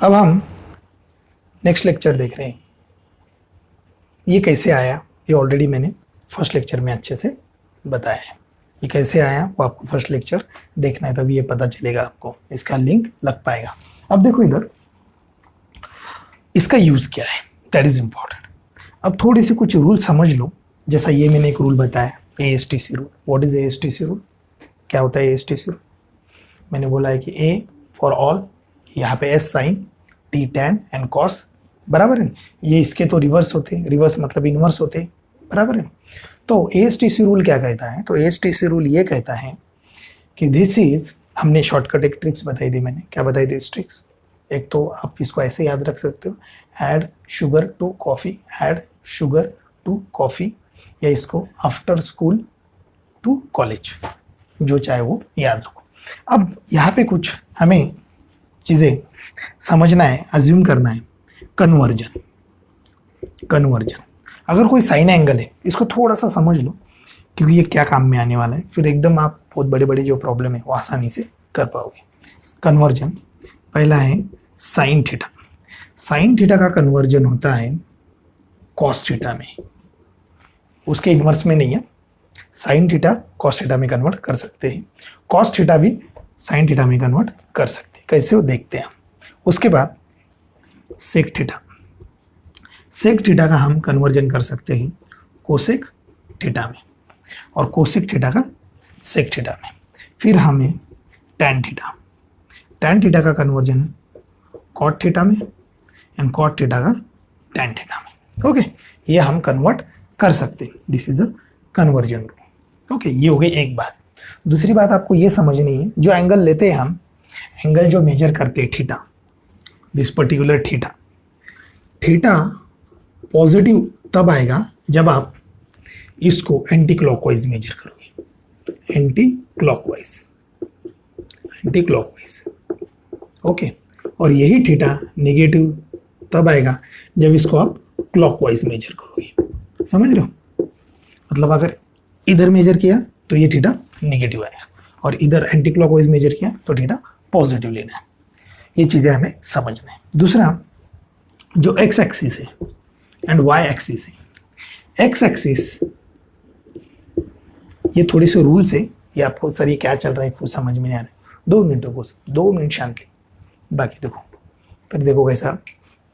अब हम next lecture देख रहे हैं। ये कैसे आया ये ऑलरेडी मैंने फर्स्ट लेक्चर में अच्छे से बताया है। ये कैसे आया वो आपको फर्स्ट लेक्चर देखना है, तभी ये पता चलेगा आपको, इसका लिंक लग पाएगा। अब देखो इधर इसका यूज क्या है, दैट इज इंपॉर्टेंट। अब थोड़ी सी कुछ रूल समझ लो। जैसा ये मैंने एक रूल बताया, ASTC rule. What is ASTC rule? क्या होता है ASTC रूल? मैंने बोला है कि A फॉर ऑल, यहाँ पे S sine, T tan and cos, बराबर है। ये इसके तो रिवर्स होते हैं, रिवर्स मतलब इनवर्स होते हैं, बराबर है। तो ASTC रूल क्या कहता है? तो ASTC रूल ये कहता है कि दिस इज, हमने शॉर्टकट एक ट्रिक्स बताई थी मैंने। क्या बताई थी इस ट्रिक्स? एक तो आप इसको ऐसे याद रख सकते हो, add sugar to coffee, add sugar to coffee, या इसको आफ्टर स्कूल टू कॉलेज, जो चाहे वो याद रखो। अब यहाँ पे कुछ हमें चीज़ें समझना है, अज्यूम करना है। कन्वर्जन, कन्वर्जन, अगर कोई साइन एंगल है, इसको थोड़ा सा समझ लो क्योंकि ये क्या काम में आने वाला है, फिर एकदम आप बहुत बड़े बड़े जो प्रॉब्लम है वो आसानी से कर पाओगे। कन्वर्जन पहला है साइन थीटा। साइन थीटा का कन्वर्जन होता है कॉस थीटा में, उसके इन्वर्स में नहीं है। साइन थीटा कॉस थीटा में कन्वर्ट कर सकते हैं, कॉस थीटा भी साइन थीटा में कन्वर्ट कर सकते हैं। कैसे वो देखते हैं। उसके बाद सेक थीटा, सेक थीटा का हम कन्वर्जन कर सकते हैं कोसेक थीटा में, और कोसेक थीटा का सेक थीटा में। फिर हमें टैन थीटा, टैन थीटा का कन्वर्जन कॉट थीटा में एंड कॉट थीटा का टैन थीटा में। ओके, ये हम कन्वर्ट कर सकते हैं। This is a conversion rule. Okay, ये हो गई एक बात। दूसरी बात आपको ये समझनी है, जो एंगल लेते हैं हम, एंगल जो मेजर करते हैं theta, this particular theta, theta positive तब आएगा जब आप इसको एंटी क्लॉकवाइज मेजर करोगे, anti clockwise, anti clockwise. Okay, और यही थीटा नेगेटिव तब आएगा जब इसको आप क्लॉकवाइज मेजर करोगे। समझ रहे हो? मतलब अगर इधर मेजर किया तो ये थीटा नेगेटिव आएगा, और इधर एंटी क्लॉकवाइज मेजर किया तो थीटा पॉजिटिव लेना है। ये चीज़ें हमें समझना है। दूसरा, जो एक्स एक्सिस है एंड वाई एक्सिस है, एक्स एक्सिस ये थोड़ी सी रूल्स है, ये आपको सर ये क्या चल रहा है कुछ समझ में नहीं आ रहा है। 2 मिनटों को, 2 मिनट शांति, बाकी देखो, फिर देखो कैसा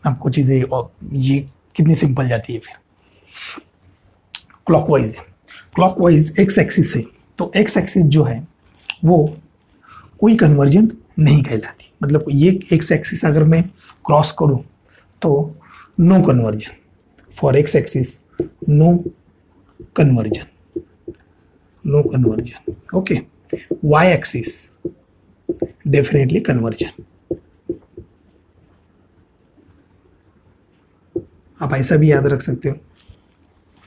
आपको चीज़ें ये कितनी सिंपल जाती है। फिर क्लॉकवाइज है, क्लॉकवाइज एक्स एक्सिस है, तो एक्स एक्सिस जो है वो कोई कन्वर्जन नहीं कहलाती। मतलब ये एक्स एक्सिस अगर मैं क्रॉस करूं तो no conversion, for x axis no conversion, no conversion. Okay, y axis definitely conversion. आप ऐसा भी याद रख सकते हो,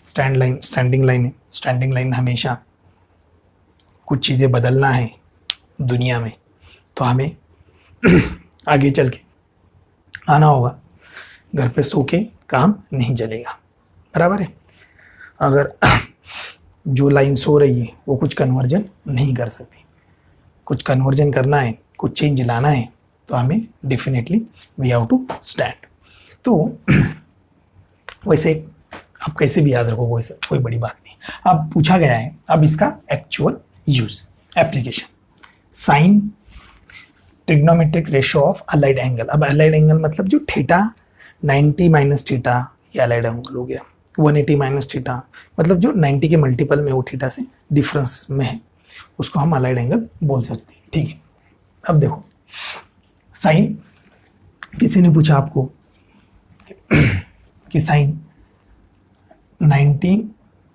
स्टैंड लाइन, स्टैंडिंग लाइन है, स्टैंडिंग लाइन हमेशा कुछ चीज़ें बदलना है दुनिया में तो हमें आगे चल के आना होगा। घर पे सो के काम नहीं चलेगा, बराबर है। अगर जो लाइन सो रही है वो कुछ कन्वर्जन नहीं कर सकती, कुछ कन्वर्जन करना है, कुछ चेंज लाना है तो हमें definitely we have to stand. तो वैसे आप कैसे भी याद रखो, वैसे कोई बड़ी बात नहीं। अब पूछा गया है, अब इसका actual use, application, sine trigonometric ratio of allied angle. अब अलाइड एंगल मतलब जो थीटा 90 माइनस थीटा, ये अलाइड एंगल हो गया। 180 माइनस थीटा मतलब जो 90 के मल्टीपल में वो थीटा से डिफरेंस में है, उसको हम अलाइड एंगल बोल सकते हैं। ठीक है, अब देखो साइन, किसी ने पूछा आपको कि साइन 90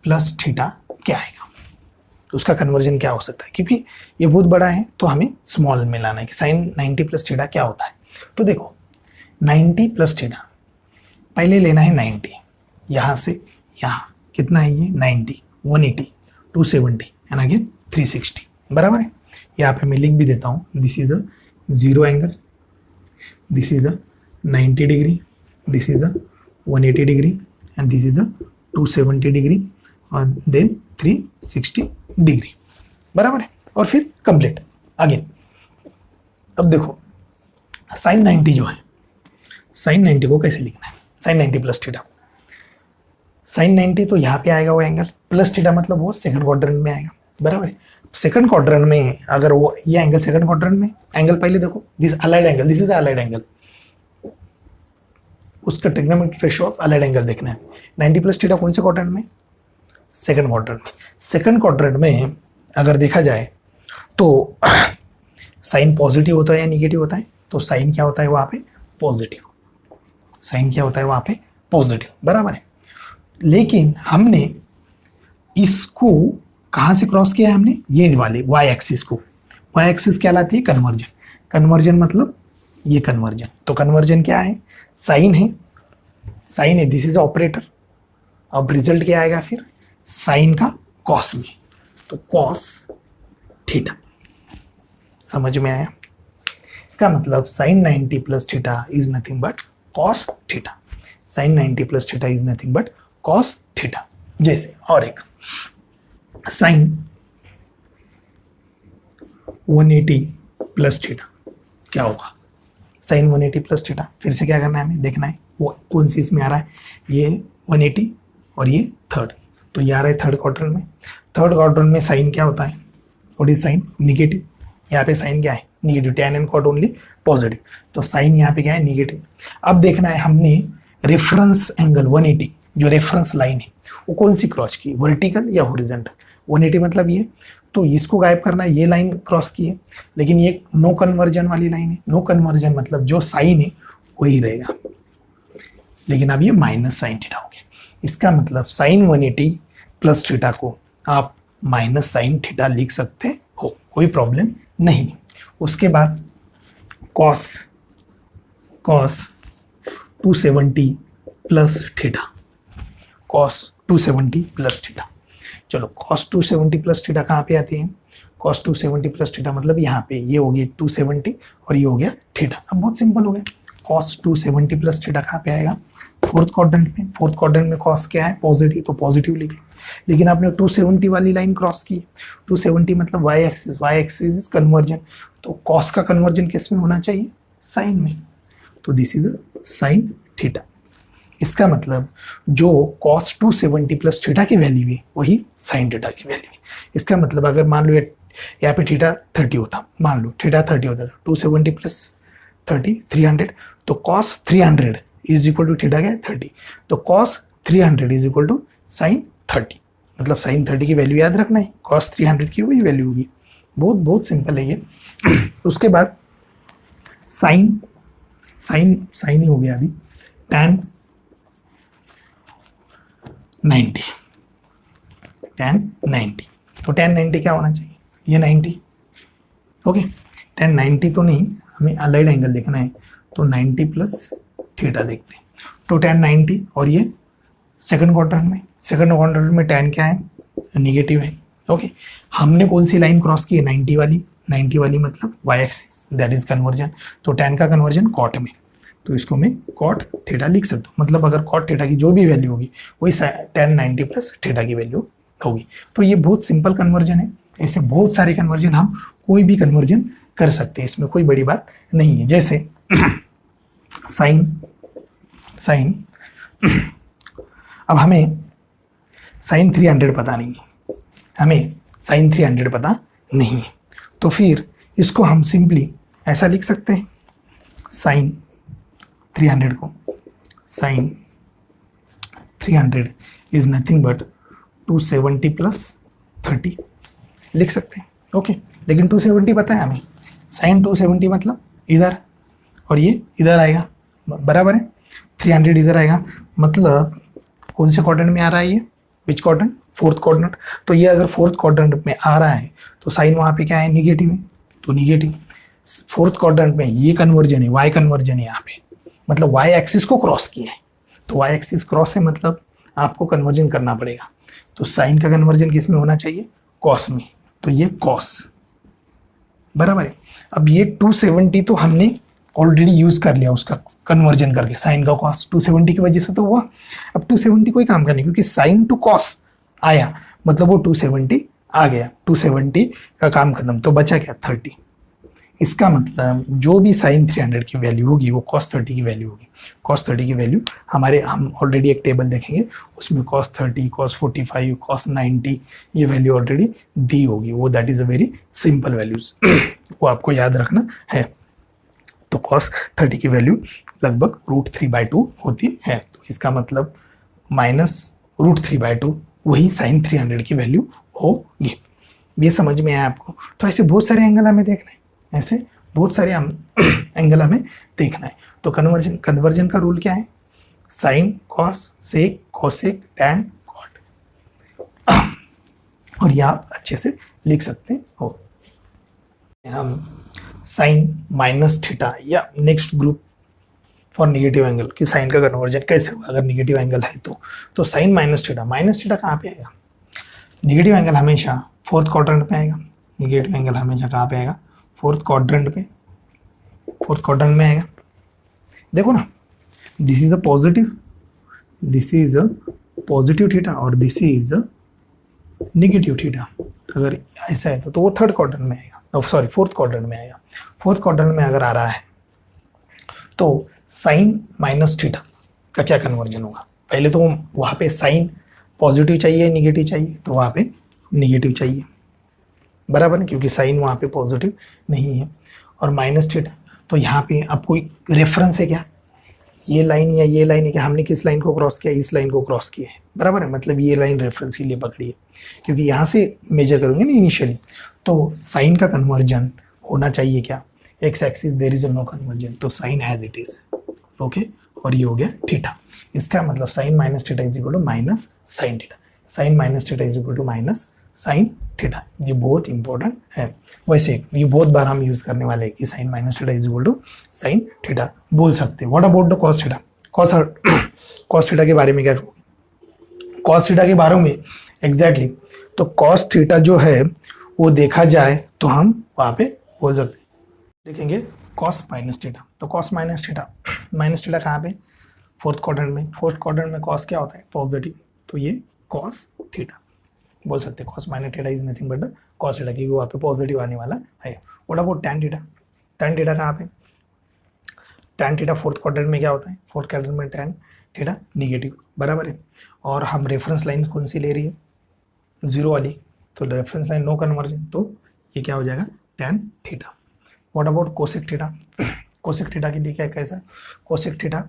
प्लस थीटा क्या आएगा, तो उसका कन्वर्जन क्या हो सकता है। क्योंकि ये बहुत बड़ा है तो हमें स्मॉल में लाना है कि साइन 90 प्लस थीटा क्या होता है। तो देखो 90 प्लस थीटा, पहले लेना है 90, यहाँ से यहाँ कितना है ये 90, 180, 270 एंड अगेन 360, बराबर है। यहाँ पे मैं लिख भी देता हूँ, this is a 0 angle, this is a 90 degree, this is a 180 degree and this is a 270 degree और देन 360 डिग्री, बराबर है। और फिर कंप्लीट अगेन। अब देखो साइन 90 जो है साइन 90 को कैसे लिखना है, साइन 90 प्लस थीटा। साइन 90 तो यहाँ पे आएगा वो एंगल, प्लस थीटा मतलब वो सेकंड क्वाड्रेंट में आएगा, बराबर है। सेकंड क्वाड्रेंट में अगर वो ये एंगल सेकंड क्वाड्रेंट में, एंगल पहले देखो, this allied angle, this is allied angle, उसका trigonometric ratio of allied angle देखना है। 90 प्लस थीटा कौन से क्वाड्रेंट में, सेकंड क्वाड्रेंट में। सेकंड क्वाड्रेंट में अगर देखा जाए तो साइन पॉजिटिव होता है या निगेटिव होता है, तो साइन क्या होता है वहाँ पे, पॉजिटिव। साइन क्या होता है वहाँ पे, पॉजिटिव, बराबर है। लेकिन हमने इसको कहाँ से क्रॉस किया है, हमने ये वाले वाई एक्सिस को। वाई एक्सिस क्या लाती है, कन्वर्जन। कन्वर्जन मतलब ये कन्वर्जन, तो कन्वर्जन क्या है, साइन है, साइन है, दिस इज ऑपरेटर। अब रिजल्ट क्या आएगा फिर, साइन का कॉस में, तो कॉस थीटा। समझ में आया, इसका मतलब sine 90 plus theta is nothing but cos theta. Sine 90 plus theta is nothing but cos theta. जैसे और एक साइन 180 प्लस थीटा क्या होगा, साइन 180 प्लस थीटा, फिर से क्या करना है हमें, देखना है वो कौन सी इसमें आ रहा है, ये 180 और ये थर्ड, तो ये आ रहा है थर्ड क्वाड्रेंट में। थर्ड क्वाड्रेंट में साइन क्या होता है, व्हाट इज साइन, निगेटिव। यहाँ पे साइन क्या है, negative, tan and cot only positive, तो साइन यहाँ पे क्या है, निगेटिव। अब देखना है हमने रेफरेंस एंगल 180, जो रेफरेंस लाइन है वो कौन सी क्रॉस की, वर्टिकल या हॉरिजॉन्टल। 180 मतलब ये, तो इसको गायब करना है, ये लाइन क्रॉस की है, लेकिन ये नो कन्वर्जन वाली लाइन है। नो कन्वर्जन मतलब जो साइन है वही रहेगा, लेकिन अब ये माइनस साइन थीटा हो गया। इसका मतलब साइन 180 प्लस थीटा को आप माइनस साइन थीटा लिख सकते हो, कोई प्रॉब्लम नहीं। उसके बाद cos 270 plus theta, cos 270 plus theta. चलो कॉस 270 प्लस थीटा कहाँ पे आती है, कॉस 270 प्लस थीटा मतलब यहाँ पे, ये हो गया 270 और ये हो गया थीटा। अब बहुत सिंपल हो गया, कॉस 270 प्लस थीटा कहाँ पे आएगा, फोर्थ क्वाड्रेंट में। फोर्थ क्वाड्रेंट में कॉस क्या है, पॉजिटिव, तो पॉजिटिव लिख लो। लेकिन आपने 270 वाली लाइन क्रॉस की, 270 मतलब y axis, y axis is conversion, तो कॉस का कन्वर्जन किस में होना चाहिए, साइन में, तो दिस इज साइन थीटा। इसका मतलब जो कॉस 270 प्लस थीटा की वैल्यू है वही साइन थीटा की वैल्यू है। इसका मतलब अगर मान लो यहाँ पे थीटा 30 होता, मान लो थीटा 30 होता, 270 प्लस 30 300, तो cos 300 is equal to theta क्या है 30, तो cos 300 is equal to sine 30। मतलब साइन 30 की वैल्यू याद रखना है, कॉस 300 की वही वैल्यू होगी। बहुत बहुत सिंपल है ये। उसके बाद साइन ही हो गया अभी, tan 90, तो tan 90 क्या होना चाहिए, ये 90, ओके। tan 90 तो नहीं, हमें अलाइड एंगल देखना है, तो 90 प्लस थीटा देखते हैं, तो tan 90, और ये सेकंड क्वाड्रेंट में tan क्या है, निगेटिव है, ओके। हमने कौन सी लाइन क्रॉस की है, 90 वाली मतलब y axis, that is conversion, तो tan का कन्वर्जन कॉट में, तो इसको मैं कॉट थीटा लिख सकता हूँ। मतलब अगर कॉट थीटा की जो भी वैल्यू होगी वही tan 90 प्लस थीटा की वैल्यू होगी। तो ये बहुत सिंपल कन्वर्जन है, ऐसे बहुत सारे कन्वर्जन, हम कोई भी कन्वर्जन कर सकते हैं, इसमें कोई बड़ी बात नहीं है। जैसे साइन अब हमें साइन 300 पता नहीं है, हमें साइन 300 पता नहीं है, तो फिर इसको हम सिंपली ऐसा लिख सकते हैं, साइन 300 को, sine 300 is nothing but 270 plus 30 लिख सकते हैं, ओके। लेकिन 270 पता है हमें, साइन 270 मतलब इधर, और ये इधर आएगा, बराबर है, 300 इधर आएगा, मतलब कौन से क्वाड्रेंट में आ रहा है ये, विच क्वाड्रेंट, फोर्थ क्वाड्रेंट। तो ये अगर फोर्थ क्वाड्रेंट में आ रहा है तो साइन वहाँ पे क्या है, निगेटिव है, तो निगेटिव। फोर्थ क्वाड्रेंट में ये कन्वर्जन है, वाई कन्वर्जन है यहाँ पे, मतलब वाई एक्सिस को क्रॉस किया है, तो वाई एक्सिस क्रॉस है मतलब आपको कन्वर्जन करना पड़ेगा, तो साइन का कन्वर्जन किस में होना चाहिए, कॉस में, तो ये कॉस, बराबर है। अब ये 270 तो हमने ऑलरेडी यूज कर लिया उसका कन्वर्जन करके, साइन का कॉस 270 की वजह से तो हुआ। अब 270 कोई काम करने, क्योंकि साइन टू कॉस आया मतलब वो 270 आ गया, 270 का काम खत्म, तो बचा क्या 30। इसका मतलब जो भी साइन 300 की वैल्यू होगी वो cos 30 की वैल्यू होगी। cos 30 की वैल्यू हम ऑलरेडी एक टेबल देखेंगे, उसमें cos 30, cos 45, cos 90 ये वैल्यू ऑलरेडी दी होगी। वो that is a very simple values वो आपको याद रखना है। तो cos 30 की वैल्यू लगभग √3/2 होती है। तो इसका मतलब -√3/2 वही साइन 300 की वैल्यू होगी। ये समझ में आया आपको? तो ऐसे बहुत सारे एंगल हमें देखना है, ऐसे बहुत सारे एंगल हमें देखना है। तो कन्वर्जन का रूल क्या है? साइन, कॉस, सेक, कोसेक, टैन, कॉट। और ये आप अच्छे से लिख सकते हो। हम साइन माइनस थीटा या next group for negative angle कि साइन का कन्वर्जन कैसे होगा अगर निगेटिव एंगल है तो साइन माइनस थीटा कहाँ पे आएगा? निगेटिव एंगल हमेशा फोर्थ क्वाड्रेंट पे आएगा। निगेटिव एंगल हमेशा कहाँ पे आएगा? फोर्थ क्वाड्रेंट में आएगा। देखो ना, this is a positive theta और this is a negative theta. अगर ऐसा है तो वो थर्ड क्वाड्रेंट में आएगा, सॉरी फोर्थ क्वाड्रेंट में आएगा। फोर्थ क्वाड्रेंट में अगर आ रहा है तो साइन माइनस थीटा का क्या कन्वर्जन होगा? पहले तो वहाँ पे साइन पॉजिटिव चाहिए निगेटिव चाहिए, तो वहाँ पे निगेटिव चाहिए, बराबर है, क्योंकि साइन वहाँ पे पॉजिटिव नहीं है। और माइनस थीटा, तो यहाँ पे आपको रेफरेंस है क्या? ये लाइन या ये लाइन है क्या? हमने किस लाइन को क्रॉस किया? इस लाइन को क्रॉस किया है, बराबर है। मतलब ये लाइन रेफरेंस के लिए पकड़ी है, क्योंकि यहाँ से मेजर करोगे ना इनिशियली, तो साइन का कन्वर्जन होना चाहिए क्या? X axis there is no conversion, तो sine as it is, okay. और ये हो गया थीटा। इसका मतलब sine minus theta is equal to minus sine theta. Sine minus theta is equal to minus sine theta. ये बहुत इंपॉर्टेंट है। वैसे ये बहुत बार हम यूज करने वाले हैं कि sine minus theta is equal to sine theta बोल सकते हैं। What about the cos theta? Cos theta के बारे में क्या कहोगे? कॉस थीटा के बारे में एग्जैक्टली तो कॉस थीटा जो है वो देखा जाए तो हम वहाँ पे बोल सकते हैं, देखेंगे कॉस माइनस थीटा। तो कॉस माइनस थीटा कहाँ पे? फोर्थ क्वाड्रेंट में। फोर्थ क्वाड्रेंट में कॉस क्या होता है? पॉजिटिव, तो ये कॉस थीटा बोल सकते हैं। Cos minus theta is nothing but cos theta, क्योंकि वहाँ पे पॉजिटिव आने वाला है। What about tan theta? Tan theta कहाँ पे? टैन थीटा फोर्थ क्वाड्रेंट में क्या होता है? फोर्थ क्वाड्रेंट में टैन थीटा निगेटिव, बराबर है। और हम रेफरेंस लाइन कौन सी ले रही है? जीरो वाली, तो रेफरेंस लाइन नो कन्वर्जन, तो ये क्या हो जाएगा? Tan theta. What about cosec theta? Cosec theta के लिए क्या कैसा? कोसेक थीटा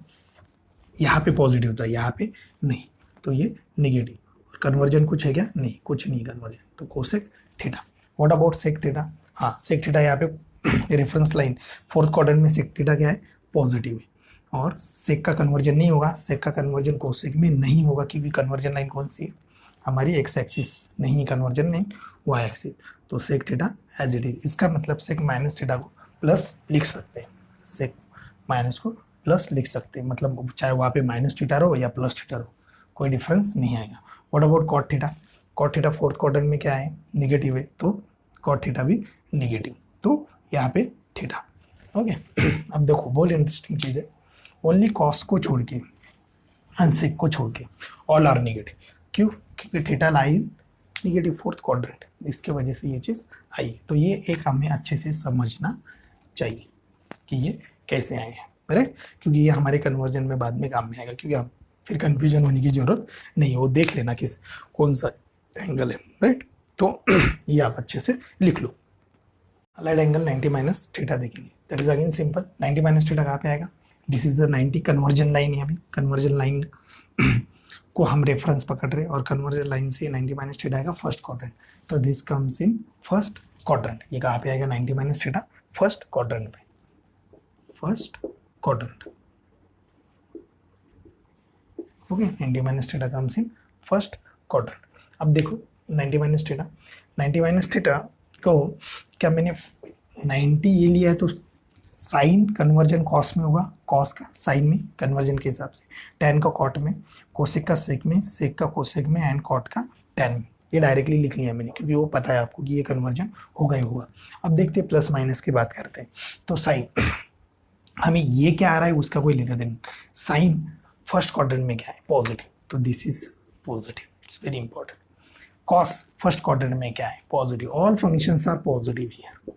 यहाँ पे पॉजिटिव था, यहाँ पे नहीं, तो ये निगेटिव। कन्वर्जन कुछ है क्या? नहीं, कुछ नहीं कन्वर्जन, तो cosec theta. What about sec theta? हाँ, सेक थीटा यहाँ पे रेफरेंस लाइन फोर्थ क्वाड्रेंट में सेक थीटा क्या है? पॉजिटिव है। और सेक का कन्वर्जन नहीं होगा, सेक का कन्वर्जन कोसेक में नहीं होगा, क्योंकि कन्वर्जन लाइन कौन सी है? हमारी एक्स एक्सिस नहीं, कन्वर्जन लाइन वाई एक्सिस, तो sec theta as it is. इसका मतलब सेक माइनस थीटा को प्लस लिख सकते हैं, सेक माइनस को प्लस लिख सकते हैं, मतलब चाहे वहाँ पे माइनस थीटा रहो या प्लस थीटा रहो, कोई डिफरेंस नहीं आएगा। What about cot theta? Cot theta fourth quadrant में क्या है? निगेटिव है, तो कॉट थीटा भी निगेटिव, तो यहाँ पे थीटा, ओके। अब देखो बहुत इंटरेस्टिंग चीज़ है, ओनली कॉस को छोड़ के एंड सेक को छोड़ के ऑल आर निगेटिव। क्यों? क्योंकि theta lie negative fourth quadrant, इसके वजह से ये चीज़ आई। तो ये एक हमें अच्छे से समझना चाहिए कि ये कैसे आए हैं, राइट। क्योंकि ये हमारे कन्वर्जन में बाद में काम में आएगा, क्योंकि हम फिर कन्फ्यूजन होने की जरूरत नहीं है, वो देख लेना किस कौन सा एंगल है, राइट। तो ये आप अच्छे से लिख लो। अलाइड एंगल 90 माइनस थीटा देखेंगे, that is again simple. 90 minus theta कहाँ पे आएगा? This is a 90 conversion line है, अभी कन्वर्जन लाइन को हम रेफरेंस पकड़ रहे हैं, और कन्वर्जन लाइन से 90 माइनस थीटा आएगा फर्स्ट क्वाड्रेंट, तो this comes in first quadrant. ये कहाँ पे आएगा? 90 माइनस थीटा फर्स्ट क्वाड्रेंट पे, first quadrant, okay. 90 minus theta comes in first quadrant. अब देखो 90 माइनस थीटा को क्या मैंने 90 ये लिया है, तो साइन कन्वर्जन कॉस में होगा, कॉस का साइन में कन्वर्जन के हिसाब से, टैन का कॉट में, कोसेक का सेक में, सेक का कोसेक में, एंड कॉट का टैन में। ये डायरेक्टली लिख लिया मैंने, क्योंकि वो पता है आपको कि ये कन्वर्जन होगा ही होगा। अब देखते हैं प्लस माइनस की बात करते हैं। तो साइन हमें ये क्या आ रहा है उसका कोई लेना देना। साइन फर्स्ट क्वाड्रेंट में क्या है? पॉजिटिव, तो this is positive, it's very important. Cos first quadrant में क्या है? Positive, all functions are positive here,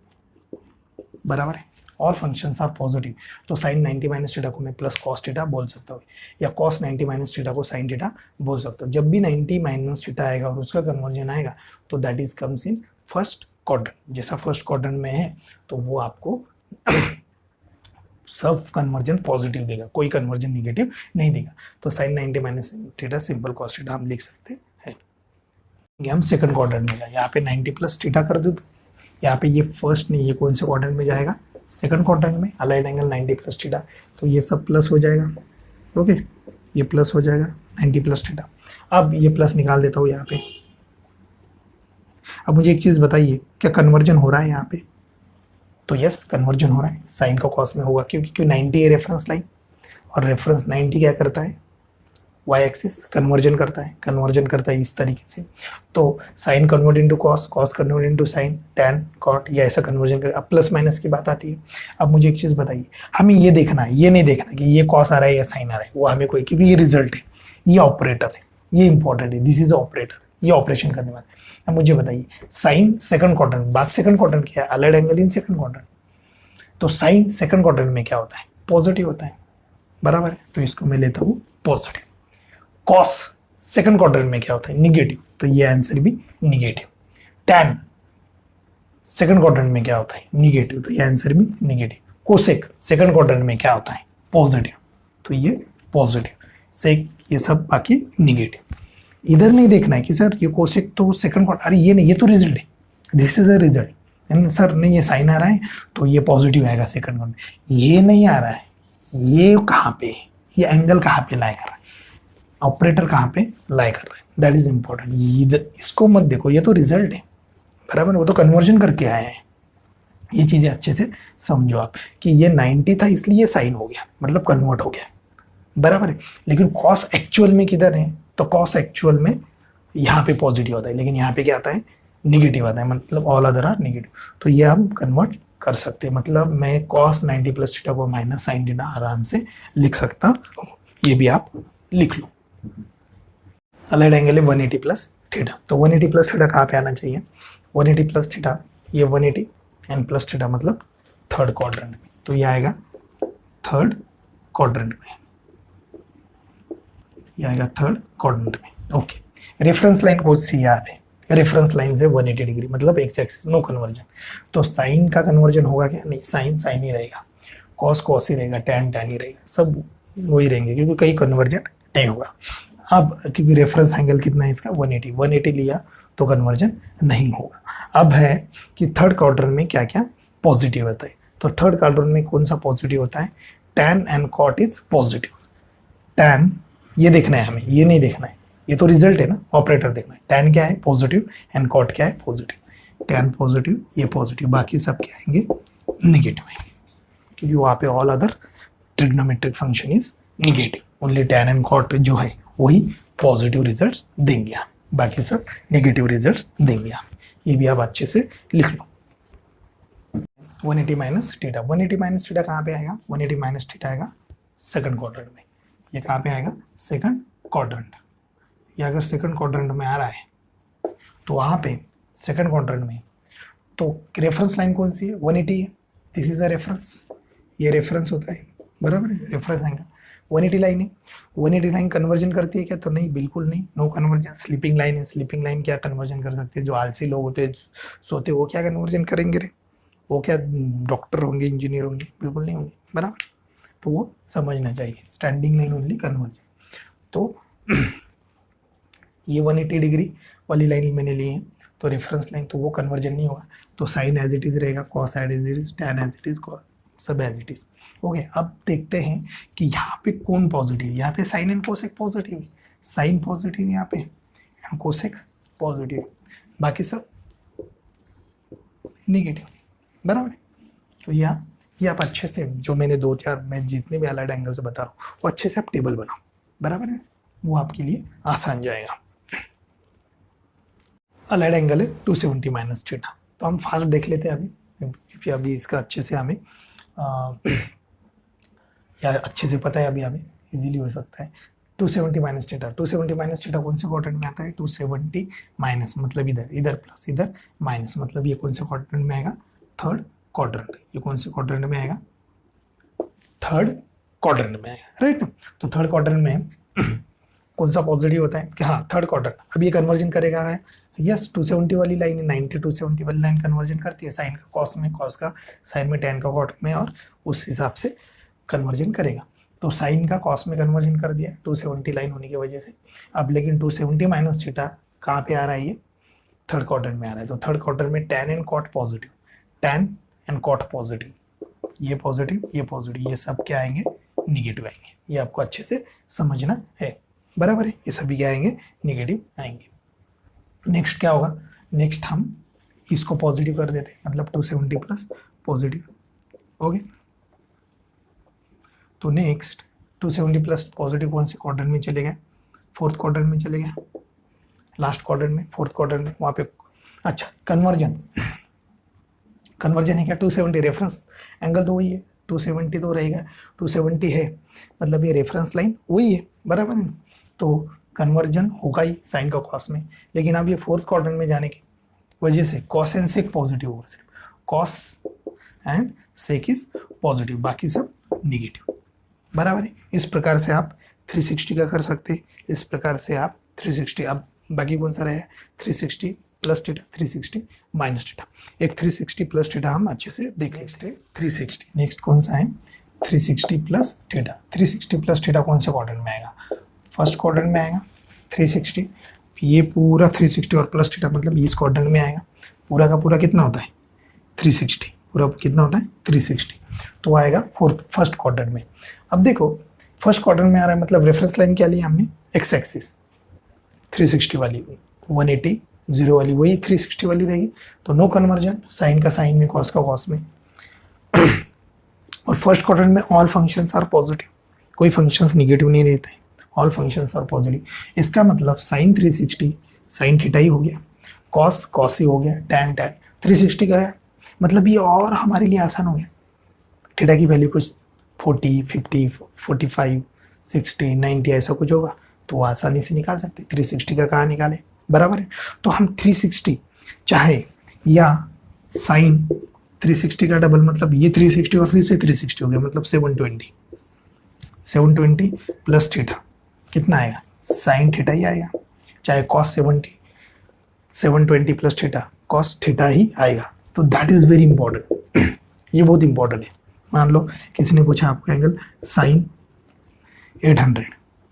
बराबर है, और फंक्शंस आर पॉजिटिव, तो साइन 90 माइनस थीटा को मैं प्लस कॉस थीटा बोल सकता हूँ, या कॉस 90 माइनस थीटा को साइन थीटा बोल सकता हूँ। जब भी 90 माइनस थीटा आएगा और उसका कन्वर्जन आएगा तो that is comes in first quadrant. जैसा फर्स्ट क्वाड्रेंट में है तो वो आपको सब कन्वर्जन पॉजिटिव देगा, कोई कन्वर्जन निगेटिव नहीं देगा। तो sine 90 minus theta simple cos theta हम लिख सकते हैं। हम सेकंड क्वाड्रेंट में जाए, यहाँ पे 90 प्लस थीटा कर दो, तो यहाँ पे ये फर्स्ट नहीं, ये कौन से क्वाड्रेंट में जाएगा, सेकंड क्वाड्रेंट में, अलाइड एंगल 90 प्लस थीटा, तो ये सब प्लस हो जाएगा। ओके, ये प्लस हो जाएगा 90 प्लस थीटा। अब ये प्लस निकाल देता हूँ यहाँ पे। अब मुझे एक चीज़ बताइए, क्या कन्वर्जन हो रहा है यहाँ पे? तो यस, कन्वर्जन हो रहा है, साइन का कॉस में होगा, क्योंकि 90 है रेफरेंस लाइन, और रेफरेंस 90 क्या करता है, वाई एक्सिस कन्वर्जन करता है इस तरीके से। तो sine convert into cos, cos convert into sine, tan cot, या ऐसा कन्वर्जन कर। अब प्लस माइनस की बात आती है। अब मुझे एक चीज़ बताइए, हमें ये देखना है, ये नहीं देखना कि ये कॉस आ रहा है या साइन आ रहा है, वो हमें कोई, क्योंकि ये रिजल्ट है, ये ऑपरेटर है, ये इंपॉर्टेंट है, दिस इज ऑपरेटर, ये ऑपरेशन करने वाला। अब मुझे बताइए, साइन सेकंड क्वाड्रेंट, बात सेकंड क्वाड्रेंट क्या है, allied angle in second quadrant, तो साइन सेकंड क्वाड्रेंट में क्या होता है, पॉजिटिव होता है, बराबर है, तो इसको मैं लेता हूँ पॉजिटिव। कॉस सेकंड क्वाड्रेंट में क्या होता है, निगेटिव, तो ये आंसर भी निगेटिव। टैन सेकंड क्वाड्रेंट में क्या होता है, निगेटिव, तो ये आंसर भी निगेटिव। कोसेक सेकंड क्वाड्रेंट में क्या होता है, पॉजिटिव, तो ये पॉजिटिव। सेक ये सब बाकी निगेटिव। इधर नहीं देखना है कि सर ये कोसेक तो सेकंड क्वाड्रेंट, अरे ये नहीं, ये तो रिजल्ट है, this is a result. Sir नहीं, ये साइन आ रहा है तो ये पॉजिटिव आएगा सेकंड क्वाड्रेंट, ये नहीं आ रहा है, ये कहाँ पे, ये एंगल कहाँ पे लाई कर रहा है, ऑपरेटर कहाँ पे लाई कर रहे हैं, दैट इज इंपॉर्टेंट। इसको मत देखो, ये तो रिजल्ट है, बराबर, वो तो कन्वर्जन करके आए हैं। ये चीज़ें अच्छे से समझो आप कि ये 90 था इसलिए साइन हो गया, मतलब कन्वर्ट हो गया, बराबर है। लेकिन कॉस एक्चुअल में किधर है, तो कॉस एक्चुअल में यहाँ पे पॉजिटिव आता है, लेकिन यहाँ पे क्या आता है, निगेटिव आता है, मतलब ऑल अदर आर निगेटिव। तो ये हम कन्वर्ट कर सकते हैं, मतलब मैं कॉस 90 प्लस थीटा को माइनस साइन थीटा आराम से लिख सकता हूँ, ये भी आप लिख लो। अलाइड एंगल है 180 प्लस थीटा, तो 180 प्लस थीटा कहाँ पे आना चाहिए, 180 प्लस थीटा, ये 180 एंड प्लस थीटा मतलब थर्ड क्वाड्रेंट में, तो ये आएगा थर्ड क्वाड्रेंट में, ये आएगा थर्ड क्वाड्रेंट में। ओके, रेफरेंस लाइन कौन सी है यहाँ पे, रेफरेंस लाइन से 180 डिग्री, मतलब एक्स एक्सिस, नो कन्वर्जन। तो साइन का कन्वर्जन होगा क्या, नहीं, साइन साइन ही रहेगा, कॉस कॉस ही रहेगा, टैन टैन ही रहेगा, सब वही रहेंगे, क्योंकि कहीं कन्वर्जन नहीं होगा। अब क्योंकि रेफरेंस एंगल कितना है इसका, 180 लिया तो कन्वर्जन नहीं होगा। अब है कि थर्ड क्वाड्रेंट में क्या क्या पॉजिटिव होता है, तो थर्ड क्वाड्रेंट में कौन सा पॉजिटिव होता है, tan and cot is positive. Tan ये देखना है हमें, ये नहीं देखना है, ये तो रिजल्ट है ना, ऑपरेटर देखना है। टैन क्या है, पॉजिटिव, एंड कॉट क्या है, पॉजिटिव। टैन पॉजिटिव, ये पॉजिटिव, बाकी सब क्या आएंगे, निगेटिव आएंगे, क्योंकि वहाँ पे all other trigonometric function is negative, only tan and cot जो है वही पॉजिटिव रिजल्ट्स देंगे, बाकी सब नेगेटिव रिजल्ट्स देंगे। ये भी आप अच्छे से लिख लो। 180 माइनस थीटा, 180 माइनस थीटा कहाँ पे आएगा, 180 माइनस थीटा आएगा सेकंड क्वाड्रेंट में। ये कहाँ पे आएगा, सेकंड क्वाड्रेंट। ये अगर सेकंड क्वाड्रेंट में आ रहा है तो वहाँ पे सेकंड क्वाड्रेंट में तो रेफरेंस लाइन कौन सी है, 180 है, दिस इज अ रेफरेंस, ये रेफरेंस होता है, बराबर है, रेफरेंस एंगल 180 लाइन है। 180 लाइन कन्वर्जन करती है क्या, तो नहीं, बिल्कुल नहीं, नो कन्वर्जन। स्लीपिंग लाइन है, स्लीपिंग लाइन क्या कन्वर्जन कर सकते हैं, जो आलसी लोग होते हैं सोते, वो क्या कन्वर्जन करेंगे रे, वो क्या डॉक्टर होंगे, इंजीनियर होंगे, बिल्कुल नहीं होंगे, बराबर। तो वो समझना चाहिए, स्टैंडिंग लाइन ओनली कन्वर्जन। तो ये 180 डिग्री वाली लाइन मैंने ली है, तो रेफरेंस लाइन, तो वो कन्वर्जन नहीं होगा, तो साइन एज इट इज रहेगा, cos as it is, tan as it is, सब एज इट इज। ओके, अब देखते हैं कि यहाँ पे कौन पॉजिटिव, यहाँ पे साइन एंड कोसेक पॉजिटिव है, साइन पॉजिटिव यहाँ पे एंड कोसेक पॉजिटिव, बाकी सब नेगेटिव, बराबर। तो यहाँ ये आप अच्छे से, जो मैंने 2-4 मैं जितने भी अलाइड एंगल से बता रहा हूँ, वो अच्छे से आप टेबल बनाओ, बराबर है, वो आपके लिए आसान जाएगा। अलाइड एंगल है 270 माइनस थीटा, तो हम फास्ट देख लेते हैं अभी, क्योंकि अभी इसका अच्छे से हमें या अच्छे से पता है, अभी हमें इजीली हो सकता है। 270 माइनस थीटा, 270 माइनस थीटा कौन से क्वाड्रेंट में आता है, 270 माइनस मतलब इधर, इधर प्लस, इधर माइनस, मतलब ये कौन से क्वाड्रेंट में आएगा, थर्ड क्वाड्रेंट, ये कौन से क्वाड्रेंट में आएगा, थर्ड क्वाड्रेंट में आएगा, राइट ना। तो थर्ड क्वाड्रेंट में कौन सा पॉजिटिव होता है कि हाँ थर्ड क्वाड्रेंट। अब ये कन्वर्जन करेगा है, यस 270 वाली लाइन है, 90 270 वाली लाइन कन्वर्जन करती है, साइन का कॉस में, कॉस का साइन में, टेन का कॉट में, और उस हिसाब से कन्वर्जन करेगा। तो साइन का कॉस में कन्वर्जन कर दिया 270 लाइन होने की वजह से। अब लेकिन 270 माइनस थीटा कहाँ पे आ रहा है, ये थर्ड क्वाड्रेंट में आ रहा है। तो थर्ड क्वाड्रेंट में tan and cot positive, tan and cot positive, ये पॉजिटिव, ये पॉजिटिव, ये सब क्या आएंगे, निगेटिव आएंगे। ये आपको अच्छे से समझना है, बराबर है। ये सभी क्या आएंगे, निगेटिव आएंगे। नेक्स्ट क्या होगा, नेक्स्ट हम इसको पॉजिटिव कर देते हैं, मतलब 270 प्लस पॉजिटिव, ओके। तो नेक्स्ट 270 प्लस पॉजिटिव कौन से क्वाड्रेंट में चले गए, फोर्थ क्वाड्रेंट में चले गए, लास्ट क्वाड्रेंट में, फोर्थ क्वाड्रेंट में, वहाँ पे। अच्छा कन्वर्जन, कन्वर्जन है क्या, 270 रेफरेंस एंगल तो वही है, 270 तो रहेगा, 270 है, मतलब ये रेफरेंस लाइन वही है, बराबर है। तो कन्वर्जन होगा ही साइन का कॉस में, लेकिन अब ये फोर्थ क्वाड्रेंट में जाने की वजह से कॉस एंड सेक पॉजिटिव होगा, सिर्फ cos and sec is positive, बाकी सब निगेटिव, बराबर है। इस प्रकार से आप 360 का कर सकते हैं, इस प्रकार से आप 360, अब बाकी कौन सा रहे, 360 प्लस थीटा, 360 माइनस थीटा। एक 360 प्लस थीटा हम अच्छे से देख लेते हैं। 360 नेक्स्ट कौन सा है, 360 प्लस थीटा। 360 प्लस थीटा कौन से क्वाड्रेंट में आएगा, फर्स्ट क्वाड्रेंट में आएगा 360, ये पूरा 360 और प्लस थीटा मतलब इस क्वाड्रेंट में आएगा। पूरा का पूरा कितना होता है 360, पूरा कितना होता है 360, तो आएगा फर्स्ट क्वाड्रेंट में। अब देखो फर्स्ट क्वाड्रेंट में आ रहा है, मतलब रेफरेंस लाइन क्या ली हमने, एक्स एक्सिस 360 वाली, 180 जीरो वाली वही 360 वाली रहेगी। तो नो कन्वर्जन, साइन का साइन में, कॉस का कॉस में। और फर्स्ट क्वाड्रेंट में ऑल फंक्शंस आर पॉजिटिव, कोई फंक्शंस निगेटिव नहीं रहते हैं, ऑल फंक्शंस आर पॉजिटिव। इसका मतलब साइन 360 साइन थीटा ही हो गया, कॉस कॉस ही हो गया, टैन टैन 360 का है, मतलब ये और हमारे लिए आसान हो गया। थीटा की वैल्यू कुछ 40 50 45 60 90 ऐसा कुछ होगा, तो वो आसानी से निकाल सकते। 360 का कहाँ निकाले, बराबर है। तो हम 360 चाहे या साइन 360 का डबल, मतलब ये 360 और फिर से 360 हो गया, मतलब 720 प्लस थीटा कितना आएगा, साइन थीटा ही आएगा, चाहे cos 720 plus theta cos theta ही आएगा। तो दैट इज़ वेरी इंपॉर्टेंट, ये बहुत इंपॉर्टेंट है। मान लो किसी ने पूछा आपका एंगल साइन 800,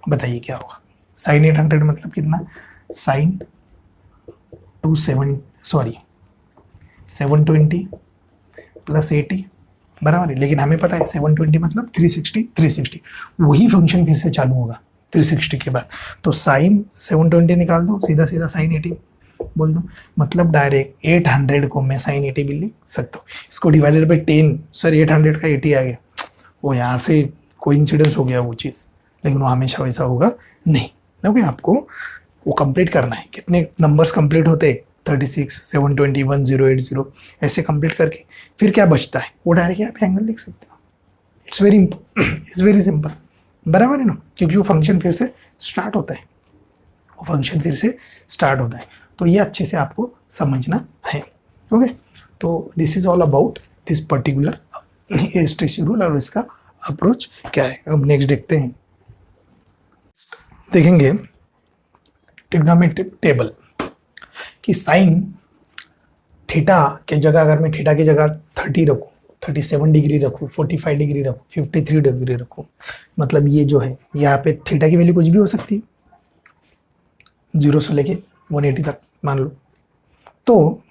बताइए क्या होगा। साइन 800 मतलब कितना, साइन 720 प्लस 80 बराबर है। लेकिन हमें पता है 720 मतलब 360 वही फंक्शन फिर से चालू होगा 360 के बाद। तो साइन 720 निकाल दो, सीधा सीधा साइन 80 बोल दो, मतलब डायरेक्ट 800 को मैं साइन 80 भी लिख सकता हूँ। इसको डिवाइडेड बाई 10, सर 800 का 80 आ गया, वो यहाँ से कोइंसिडेंस हो गया वो चीज़, लेकिन वो हमेशा वैसा होगा नहीं, क्योंकि आपको वो कंप्लीट करना है। कितने नंबर्स कंप्लीट होते हैं, 36 720 1080 ऐसे कंप्लीट करके फिर क्या बचता है, वो डायरेक्ट यहाँ पे एंगल लिख सकते हो। इट्स वेरी सिंपल, बराबर है ना, क्योंकि वो फंक्शन फिर से स्टार्ट होता है, वो फंक्शन फिर से स्टार्ट होता है। तो ये अच्छे से आपको समझना है, ओके। तो this is all about this particular एस्टेसी rule और इसका अप्रोच क्या है। अब नेक्स्ट देखते हैं, देखेंगे ट्रिग्नोमेट्रिक टेबल कि साइन थीटा के जगह अगर मैं थीटा की जगह 30 रखूँ, 37 डिग्री रखूँ, 45 डिग्री रखूँ, 53 डिग्री रखूँ, मतलब ये जो है यहाँ पे थीटा की वैल्यू कुछ भी हो सकती है, 0 से लेके 180 तक मान लो। तो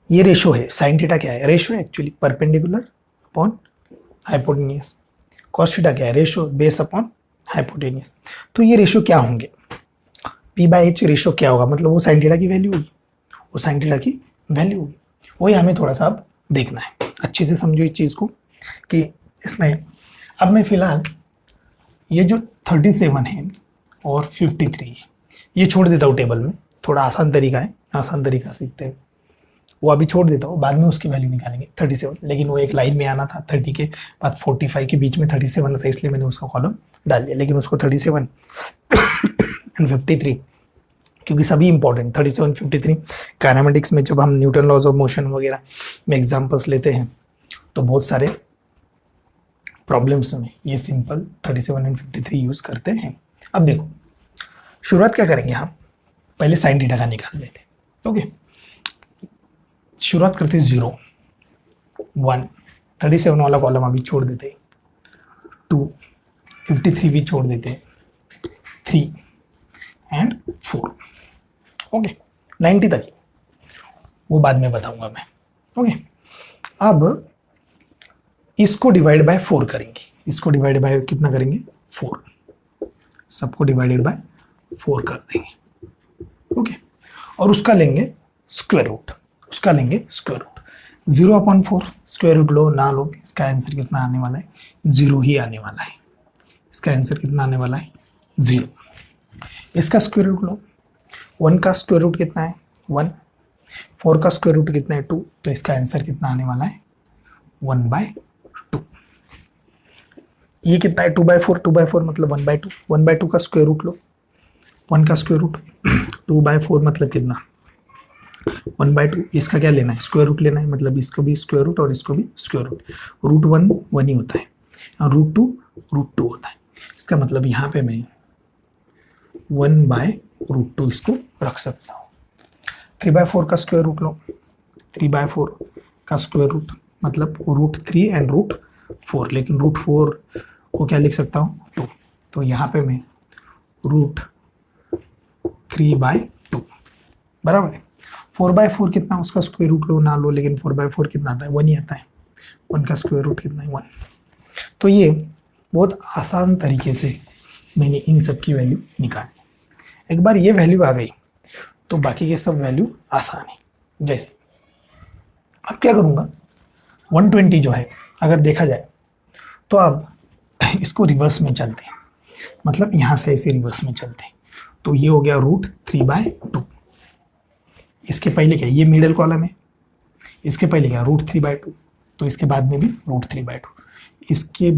ये रेशो है, साइन थीटा क्या है, रेशो है actually perpendicular upon hypotenuse. Cos theta क्या है, रेशो बेस अपॉन हाइपोटेन्यूस। तो ये रेशो क्या होंगे, P/H रेशो क्या होगा, मतलब वो साइन थीटा की वैल्यू होगी, वो साइन थीटा की वैल्यू होगी, वही हमें थोड़ा सा अब देखना है। अच्छे से समझो इस चीज़ को कि इसमें अब मैं फिलहाल ये जो 37 है और 53 है ये छोड़ देता हूँ टेबल में, थोड़ा आसान तरीका है, आसान तरीका सीखते हैं, वो अभी छोड़ देता हूँ, बाद में उसकी वैल्यू निकालेंगे 37। लेकिन वो एक लाइन में आना था, 30 के बाद 45 के बीच में 37 था, इसलिए मैंने उसका कॉलम डाल दिया। लेकिन उसको 37 एंड 53 क्योंकि सभी इंपॉर्टेंट 37, 53 काइनेमेटिक्स में जब हम न्यूटन लॉज ऑफ मोशन वगैरह में एग्जाम्पल्स लेते हैं तो बहुत सारे प्रॉब्लम्स में ये सिंपल 37 एंड 53 यूज करते हैं। अब देखो शुरुआत क्या करेंगे हम, पहले साइन थीटा का निकाल लेते हैं। ओके, शुरुआत करते हैं 0, 1, 37 वाला कॉलम अभी छोड़ देते हैं, 2, 53 भी छोड़ देते हैं, 3 एंड 4। ओके, 90 तक ही, वो बाद में बताऊंगा मैं। ओके, अब इसको डिवाइड बाय 4 करेंगे, इसको डिवाइड बाय कितना करेंगे 4, सबको डिवाइडेड बाय 4 कर देंगे। ओके, और उसका लेंगे स्क्वायर रूट, उसका लेंगे स्क्वायर रूट। 0/4 स्क्वायर रूट लो ना लो, इसका आंसर कितना आने वाला है 0 ही आने वाला है। इसका आंसर कितना आने वाला है 0। इसका स्क्वायर रूट लो, 1 का स्क्वायर रूट कितना है 1, 4 का स्क्वायर रूट कितना है 2, तो इसका आंसर कितना आने वाला है 1/2। ये कितना है 2/4, 2/4 मतलब 1/2, 1/2 का स्क्वायर रूट लो, 1 का स्क्वायर रूट 2/4 मतलब कितना 1/2। इसका क्या लेना है स्क्वायर रूट लेना है, मतलब इसको भी स्क्वायर रूट और इसको भी स्क्वायर रूट। रूट 1 1 ही होता है और रूट 2 होता है। इसका मतलब यहाँ पे मैं 1/√2 इसको रख सकता हूँ। 3/4 का स्क्वायर रूट लो, 3/4 का स्क्वायर रूट मतलब √3 एंड √4, लेकिन √4 को क्या लिख सकता हूँ 2, तो यहाँ पे मैं √3/2 बराबर है। 4/4 कितना, उसका स्क्वायर रूट लो ना लो, लेकिन 4/4 कितना आता है 1 ही आता है। 1 का स्क्वायर रूट कितना है 1। तो ये बहुत आसान तरीके से मैंने इन सब की वैल्यू निकाली। एक बार ये वैल्यू आ गई तो बाकी के सब वैल्यू आसान है। जैसे अब क्या करूँगा 120 जो है अगर देखा जाए तो अब इसको रिवर्स में चलते हैं, मतलब यहाँ से ऐसे रिवर्स में चलते हैं, तो ये हो गया √3/2। इसके पहले क्या, ये मिडिल कॉलम है, इसके पहले क्या √3/2, तो इसके बाद में भी √3/2, इसके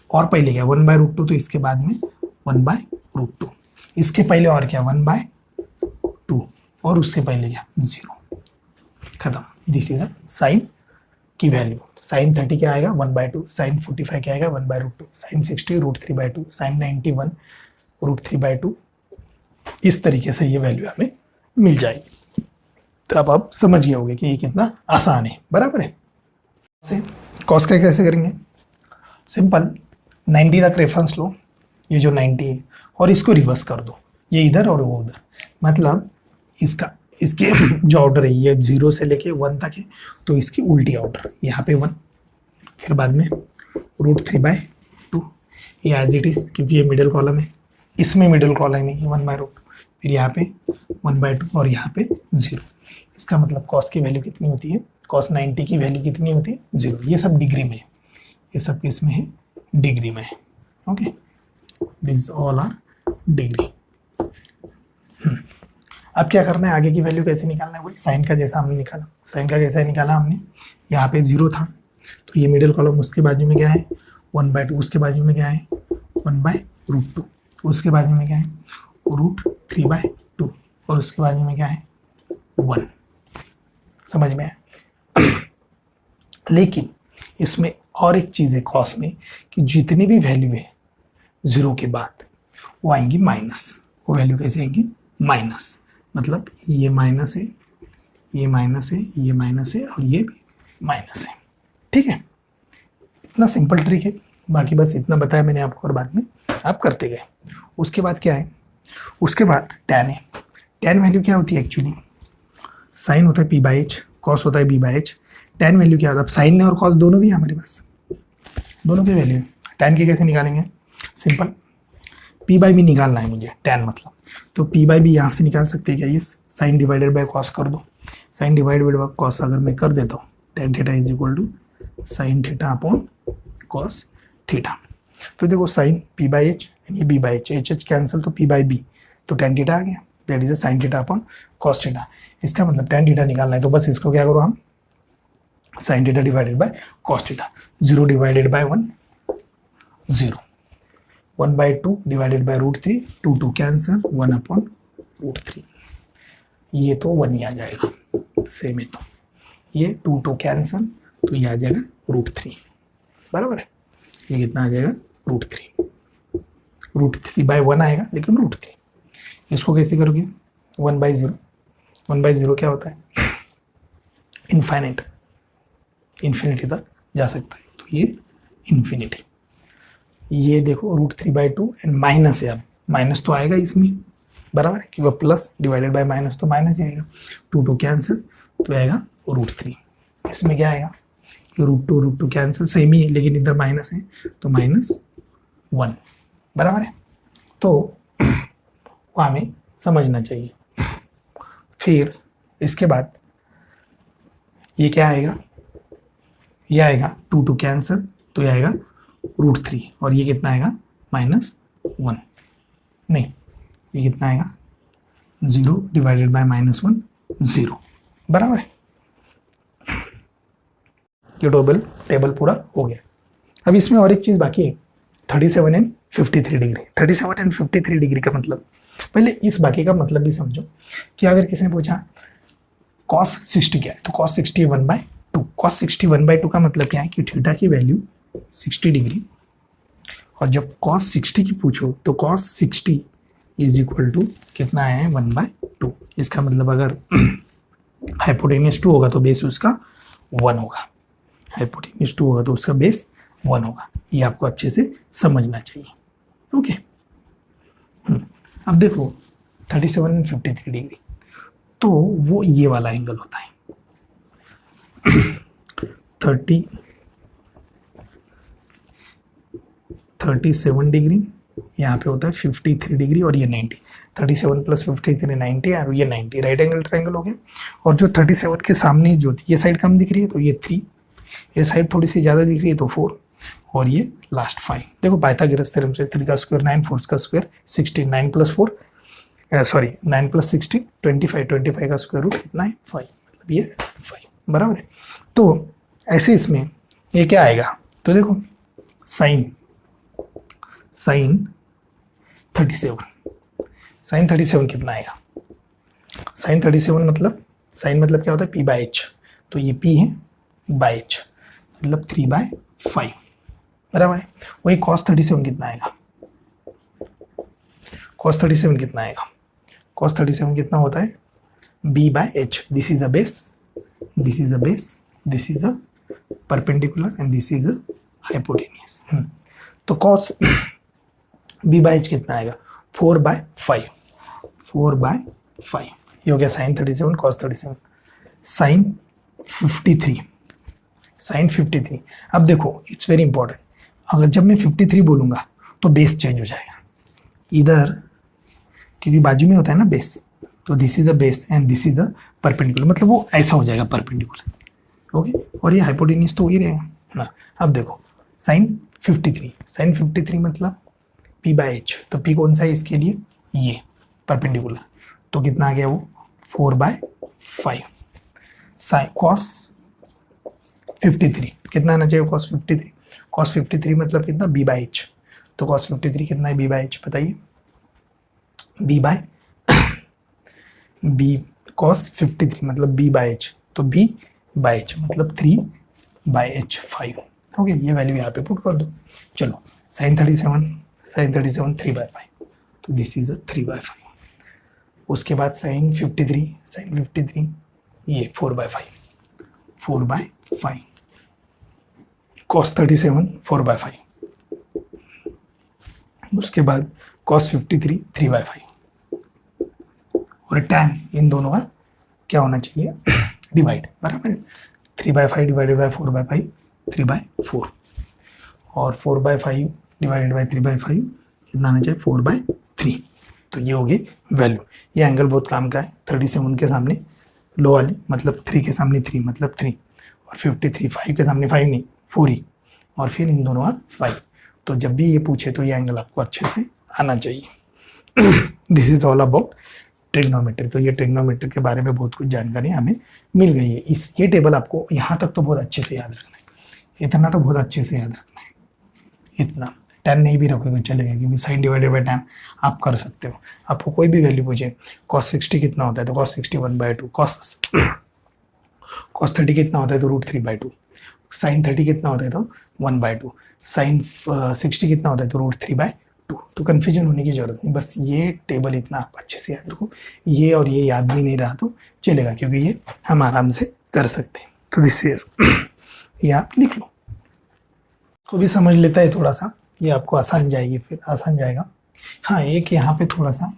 और पहले क्या 1/√2, तो इसके बाद में 1/√2, इसके पहले और क्या 1/2, और उसके पहले क्या 0, खत्म। दिस इज अ साइन की वैल्यू। साइन 30 क्या आएगा 1/2, साइन 45 क्या आएगा 1/√2, साइन 60 √3/2, साइन 91 √3/2। इस तरीके से ये वैल्यू हमें मिल जाएगी। तो अब आप समझ गए होंगे कि ये कितना आसान है, बराबर है। कॉस का कैसे करेंगे, सिंपल 90 तक रेफरेंस लो, ये जो 90 है, और इसको रिवर्स कर दो, ये इधर और वो उधर, मतलब इसके जो ऑर्डर है ये 0 से लेके 1 तक है, तो इसकी उल्टी ऑर्डर, यहाँ पे 1, फिर बाद में √3/2, ये एज इट इज, क्योंकि ये मिडिल कॉलम है, इसमें मिडिल कॉलम है 1/√2, फिर यहाँ पे 1/2 और यहाँ पे 0। इसका मतलब कॉस की वैल्यू कितनी होती है, कॉस 90 की वैल्यू कितनी होती है 0। ये सब डिग्री में है, ये सब किसमें है डिग्री में है। Okay, this all are degree. अब क्या करना है, आगे की वैल्यू कैसे निकालना है, वही साइन का जैसा हमने निकाला। साइन का कैसे निकाला हमने, यहाँ पे 0 था तो ये मिडिल कॉलम, उसके बाजू में क्या है 1/2, उसके बाजू में क्या है 1/√2, उसके बाजू में क्या है √3/2, और उसके बाजू में क्या है 1। समझ में आया। लेकिन इसमें और एक चीज़ है कॉस में, कि जितनी भी वैल्यू है 0 के बाद वो आएंगी माइनस। वो वैल्यू कैसे आएंगी माइनस, मतलब ये माइनस है, ये माइनस है, ये माइनस है, और ये भी माइनस है। ठीक है, इतना सिंपल ट्रिक है, बाकी बस इतना बताया मैंने आपको और बाद में आप करते गए। उसके बाद क्या है, उसके बाद tan है। tan वैल्यू क्या होती है एक्चुअली, साइन होता है p/h, कॉस होता है b/h। tan वैल्यू क्या होता है, अब साइन और कॉस दोनों भी है हमारे पास, दोनों की वैल्यू। tan की कैसे निकालेंगे, सिंपल p/b निकालना है मुझे, tan मतलब, तो p/b यहाँ से निकाल सकते हैं क्या, ये साइन डिवाइडेड बाय कॉस कर दो। साइन डिवाइडेड बाय कॉस अगर मैं कर देता हूँ, tan theta is equal to sine theta upon cos theta. तो देखो साइन p/h यानी b/h, h कैंसिल तो p/b, तो tan थीटा आ गया, that is sine theta upon cos theta. इसका मतलब tan थीटा निकालना है, तो बस इसको क्या करो हम, sine theta divided by cos theta, 0 divided by 1 0, 1/2 divided by √3, 2 2 cancel, 1/√3। ये तो 1 ही आ जाएगा, सेम है। तो ये 2 2 कैंसल, तो ये आ जाएगा √3, बराबर है। ये कितना आ जाएगा √3, √3/1 आएगा लेकिन √3। इसको कैसे करोगे 1/0, 1/0 क्या होता है इनफाइनाइट, इन्फिनिटी तक जा सकता है, तो ये इन्फिनिटी। ये देखो √3/2 एंड माइनस है, अब माइनस तो आएगा इसमें, बराबर है, क्योंकि प्लस डिवाइडेड बाय माइनस तो माइनस ही आएगा, 2 2 कैंसिल, तो आएगा √3। इसमें क्या आएगा √2 कैंसिल, सेम ही है लेकिन इधर माइनस है तो -1, बराबर है। तो वो हमें समझना चाहिए। फिर इसके बाद ये क्या आएगा, ये आएगा 2 2 कैंसिल, तो ये आएगा √3 और ये कितना आएगा -1, नहीं ये कितना आएगा 0 डिवाइडेड बाय -1 0, बराबर है। ये टेबल पूरा हो गया। अब इसमें और एक चीज़ बाकी है, 37 एंड 53 डिग्री। 37 एंड 53 डिग्री का मतलब, पहले इस बाकी का मतलब भी समझो कि अगर किसी ने पूछा cos 60 क्या है, तो cos 60 1/2। cos 60 1/2 का मतलब क्या है कि थीटा की वैल्यू 60 डिग्री, और जब cos 60 की पूछो तो cos 60 इज इक्वल टू कितना है 1/2। इसका मतलब अगर हाइपोटेन्यूज 2 होगा तो बेस उसका 1 होगा, हाइपोटेन्यूज 2 होगा तो उसका बेस 1 होगा। ये आपको अच्छे से समझना चाहिए, ओके। अब देखो 37 एंड 53 डिग्री, तो वो ये वाला एंगल होता है 37 डिग्री, यहाँ पे होता है 53 डिग्री और ये 90। 37 + 53 90 और ये 90, राइट एंगल ट्रायंगल हो गया। और जो 37 के सामने जो थी ये साइड कम दिख रही है तो ये 3, ये साइड थोड़ी सी ज़्यादा दिख रही है तो 4, और ये लास्ट 5। देखो पाइथागोरस थ्योरम से 3 का स्क्वायर 9, 4 का स्क्वायर 16, 9 + 4 सॉरी 9 + 16 25, 25 का स्क्वायर रूट कितना है 5, मतलब ये 5, बराबर है। तो ऐसे इसमें ये क्या आएगा, तो देखो साइन 37, साइन 37 कितना आएगा, साइन 37 मतलब, साइन मतलब क्या होता है p/h, तो ये p है h मतलब 3/5, बराबर है। वही cos 37 कितना आएगा, cos 37 कितना आएगा, cos 37 कितना होता है b/h, this is a base, this is a base, this is a perpendicular and this is a hypotenuse. तो cos b/h कितना आएगा 4/5, 4/5, ये हो गया साइन 37 cos 37। साइन 53, साइन 53, अब देखो इट्स वेरी इंपॉर्टेंट, अगर जब मैं 53 बोलूँगा तो बेस चेंज हो जाएगा इधर, क्योंकि बाजू में होता है ना बेस, तो this is a base and this is a perpendicular, मतलब वो ऐसा हो जाएगा परपेंडिकुलर, ओके। और ये हाइपोटेन्यूज तो हो ही रहेगा ना। अब देखो साइन 53, साइन 53 मतलब p/h, तो p कौन सा है इसके लिए, ये परपेंडिकुलर, तो कितना आ गया वो 4/5। साइन cos 53 कितना आना चाहिए cos 53, cos 53 मतलब कितना b/h, तो cos 53 कितना है b/h बताइए, b cos 53 मतलब b/h, तो b/h मतलब 3/h 5, ओके। ये वैल्यू यहाँ पे पुट कर दो। चलो साइन 37 3/5, तो दिस इज अ 3/5। उसके बाद साइन 53 ये 4/5, 4/5, cos 37 4/5, उसके बाद cos 53 3/5, और tan इन दोनों का क्या होना चाहिए डिवाइड, बराबर है। 3/5 डिवाइडेड बाय 4/5 3/4, और 4/5 डिवाइडेड बाय 3/5 कितना आना चाहिए 4/3, तो ये होगी वैल्यू। ये एंगल बहुत काम का है, 37 के सामने लो वाली मतलब 3 के सामने 3 मतलब 3, और 53 5 के सामने 5 नहीं 4 ही, और फिर इन दोनों का 5, तो जब भी ये पूछे तो ये एंगल आपको अच्छे से आना चाहिए। This is all about trigonometry. तो ये ट्रिग्नोमेट्री के बारे में बहुत कुछ जानकारी हमें मिल गई है। ये टेबल आपको यहाँ तक तो बहुत अच्छे से याद रखना है, इतना तो बहुत अच्छे से याद रखना है, इतना tan नहीं भी रखोगे चलेगा, क्योंकि sin डिवाइडेड बाई tan आप कर सकते हो। आपको कोई भी वैल्यू पूछे, cos 60 कितना होता है तो cos 60 1/2, cos 30 कितना होता है तो √3/2, sin 30 कितना होता है तो 1/2, sin 60 कितना होता है तो √3/2। तो कन्फ्यूजन होने की जरूरत नहीं, बस ये टेबल इतना आप अच्छे से याद रखो, ये और ये याद भी नहीं रहा तो चलेगा, क्योंकि ये हम आराम से कर सकते हैं। तो दिस इज ये आप लिख लो, को भी समझ लेता है थोड़ा सा, ये आपको आसान जाएगी, फिर आसान जाएगा। हाँ, एक यहाँ पे थोड़ा सा